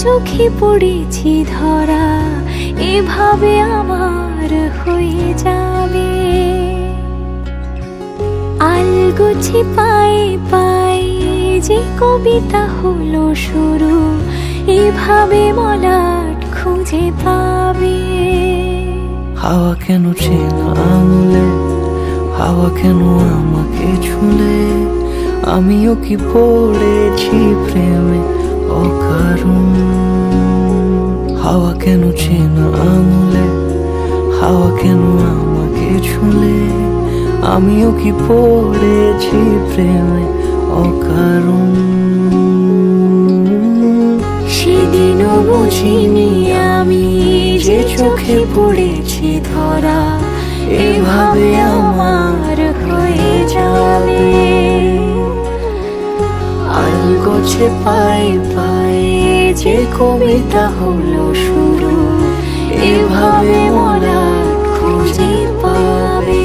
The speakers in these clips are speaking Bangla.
চোখে পড়েছি ধরা, এভাবে আমার হয়ে যাবে। আলগোছে পায়ে পায়ে যে কবিতা হলো শুরু, এভাবে মলাট খুঁজে পাবে। হাওয়া কেন চেনা আঙুলে, হাওয়া কেন আমাকে ছুলে, আমিও কি পড়েছি প্রেমে অকারণ। হাওয়া কেন চেনা আঙুলে, হাওয়া কেন আমাকে ছুলে, আমিও কি পড়েছি প্রেমে অকারণ। সেদিনও বুঝিনি আমি যে চোখে পড়েছি ধরা, এভাবে আমার হয়ে যাবে। আলগোছে পায়ে পায়ে যে কবিতা হলো শুরু, এভাবে মলাট খুঁজে পাবে।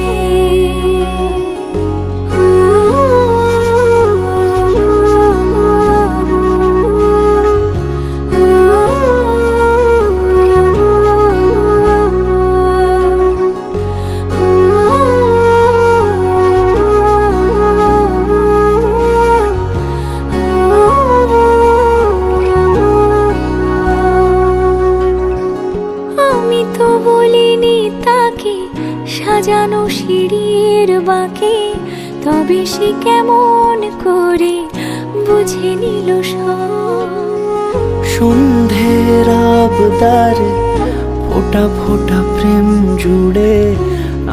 আমি তো বলিনি তাকে সাজানো সিঁড়ির বাঁকে, তবে সে কেমন করে বুঝে নিল সব। সন্ধ্যের আবদারে ফোঁটা ফোঁটা প্রেম জুড়ে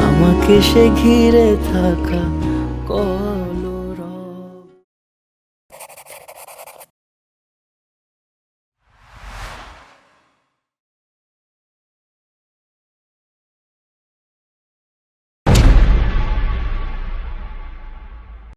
আমাকে সে ঘিরে থাকা